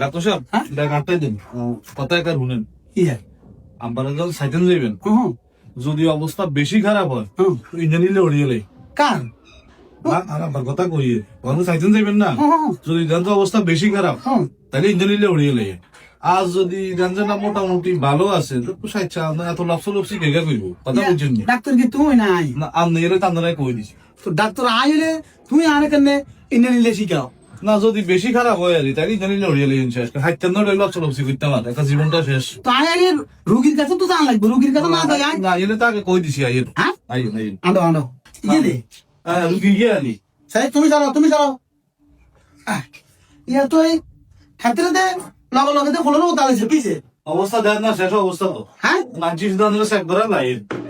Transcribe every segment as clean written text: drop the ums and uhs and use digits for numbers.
doctor সাহেব doctor দিন কথা একটা শুনেন কি হয় আপনারা যখন সাইকেল যাবেন যদি অবস্থা বেশি খারাপ হয় ইঞ্জিন নিলে উড়িয়ে লাই কার আমার কথা কইয়ে যখন সাইকেল যাবেন না যদি জানতো অবস্থা বেশি খারাপ তাহলে ইঞ্জিন নিলে উড়িয়ে লাই আর যদি জানছেন মোটামুটি ভালো আছে তো সাইচ্ছা আপনার এত লপসি কেগা কইব কথা বুঝছেন নি ডাক্তার কি তুমি নাই না আপনি এলে তান্দারাই কই দিছি তো ডাক্তার আইলে তুমি আনে কেনে ইন্ডিয়ান নিলে শিখাও না যদি বেশি খারাপ হয় আর তাহলে ইঞ্জিন নিলে উড়িয়ে লাই শেষ হাইতেন না লপসি করতে আমার একটা জীবনটা শেষ তো আইলে রোগীর কাছে তো জান লাগবে রোগীর কাছে না যায় না এলে তাকে কই দিছি আইয়ের হ্যাঁ আইয়েন আইয়েন আনো আনো গেলে গিয়ে আনি সাই তুমি যাও ইয়া তো এই হাতের দে লগে ফলনো তালেছে পিছে অবস্থা দেখ না শেষ অবস্থা তো হ্যাঁ মানছিস দান চেক করার নাই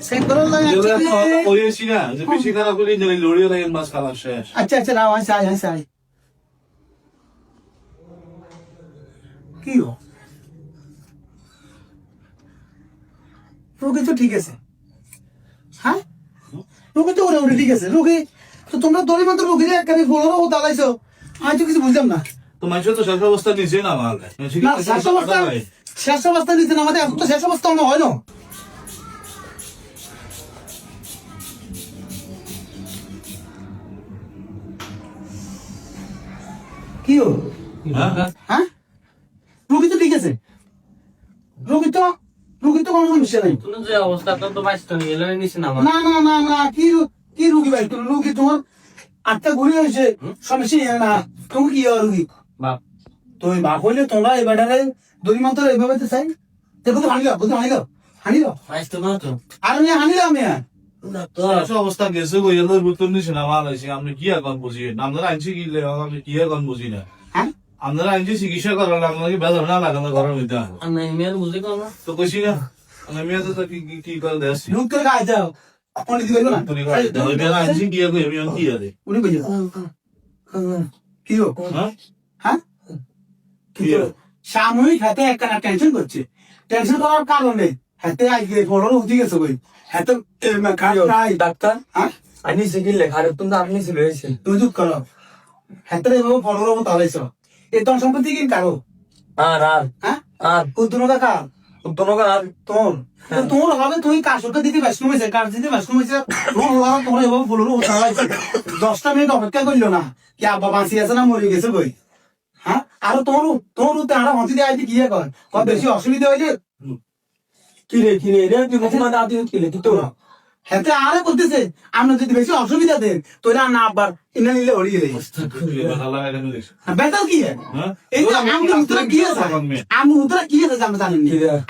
চেক করো লাগে কইছি না যে বেশি খারাপ হলে ইঞ্জিন লড়িয়ে লাগে মাস খাওয়া শেষ আচ্ছা নাও আই কি হো রোগী তো ঠিক আছে হ্যাঁ রোগী তো ওরে ঠিক আছে রোগী তো তোমরা দড়ি মাত্র রোগী একখানে ফলনো তালাইছো আমি তো কিছু বুঝলাম না তো মানুষের তো শেষ অবস্থা নিচে না আমার না শেষ অবস্থা নিতে না আমাদের এখন তো শেষ অবস্থা হয় না কি হো হ্যাঁ রোগী তো ঠিক আছে রোগী তো কোনো সমস্যা নাই যে অবস্থাটা তো বাঁচতে নিয়ে এলো নিচে নামা না কি রোগী ভাই তুমি রোগী তোমার আটটা ঘুরে হয়েছে সমস্যা না তুমি কি রোগী বাপ তুমি বাপ হইলে তোমরা এবারে দুই মাত্র এইভাবে তো চাই দেখো তো হানি দাও বাঁচতে না তো আর আমি হানি দাও আমি শেষ অবস্থা গেছে গো এলো বুতর নিচে না মাল আছে আপনি কি এখন বুঝি আপনারা আইনছি কি আপনি কি এখন বুঝি না হ্যাঁ আপনারা আইনছি চিকিৎসা করার আপনাকে বেদর না লাগানো ঘরের মধ্যে আর নাই মেয়ের বুঝতে কম না তো কইছি না আমি মেয়ে তো কি করে দেছি লোক করে গায়ে যাও আপনি দিবেন না তুমি আইনছি কি কই আমি কি আছে উনি কইছে কি হো হ্যাঁ কি সাময়িক হাতে একটা টেনশন করছে টেনশন করার কারণে হাতে আগে ফলন উঠে গেছে কই হাতে ডাক্তার হ্যাঁ আনি সিগিল লেখা রে তুমি আপনি ছিল হয়েছে তুমি চুপ করো হাতে এভাবে ফলন তালাইছ এই তোর সম্পত্তি কি কারো আর হ্যাঁ উদ্দনো কাকা তোমাকে আর তোমার হবে তুমি কাশটা দিতে ব্যস্ত হয়েছে কাজ দিতে ব্যস্ত হয়েছে তোমার এভাবে ফলন তালাইছে 10 মিনিট অপেক্ষা করলো না কি আব্বা বাঁচি আছে না মরে গেছে কই হ্যাঁ আর তোর তারা হতে দেয় কি কর কত বেশি অসুবিধা হইলে কিরে রে তুই মুখমা দাদি কিলে তুই তো হেতে আরে বলতেছে আমরা যদি বেশি অসুবিধা দেন তোরা না আবার ইনা নিলে হরিয়ে দেয় বেটার কি এই যে আমি উত্তরা কি আছে আমি জানি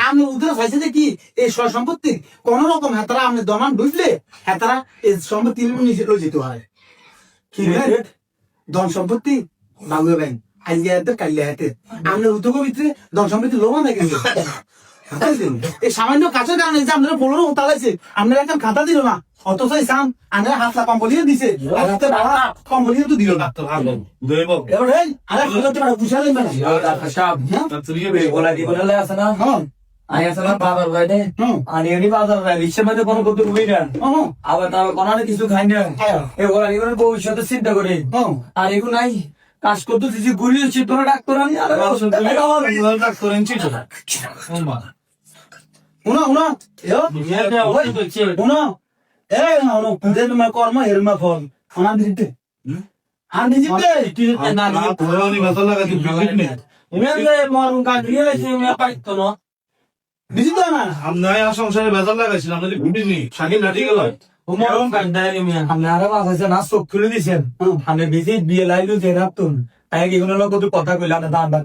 আমি উত্তরা চাইছে যে কি এই সম্পত্তি কোন রকম হেতারা আমি দমান ঢুকলে হেতারা এই সম্পত্তি নিচে লই যেতে হয় কি ধন সম্পত্তি বাবু ব্যাংক আজকে হাতে কাইলে হাতে আমরা উদ্যোগ ভিতরে ধন সম্পত্তি লোভা না কিন্তু এই সামান্য কাছের কারণে যে আপনারা পনেরো তালাইছে আপনারা একটা খাতা দিল না অথচ সাম আমরা হাত লা কম্বলিয়ে দিছে হাতে বাবা কম্বলিয়ে তো দিল না তো ভালো এবার এই আরে খুলতে পারো বুঝালে না সাহেব বলা দি বলে আছে না হ্যাঁ আই আছে না বাজার বাইরে আর এডি বাজার বাইরে রিক্সা মধ্যে কোনো করতে হই না আবার তাও কোনারে কিছু খাই না এই বলা দি বলে ভবিষ্যতে চিন্তা করে আর এগুলো নাই কাজ করতে দিছি ঘুরিয়েছি তোরা ডাক্তার আনি আর ডাক্তার আনছি তো উনা এই না দেন মা কর্ম হেরমা ফল খানা দিতে হ্যাঁ দিতে না পুরানি ভাষা লাগা তুই বিগট নে এমনে মারুন কা দিয়ে আছে আমি পাইতো না দিতে না আমরা আর সংসারে ভাষা লাগাইছিলাম আমরা ঘুরিনি শাকিল লাঠি গেল ও মারুন কা দাঁড়ি মিয়া আমরা আর বাসা না সব খুলে দিছেন আমরা বিজি বিয়ে লাইলু যে রাতুন তাই কি কোনো লোক কথা কইলা না দান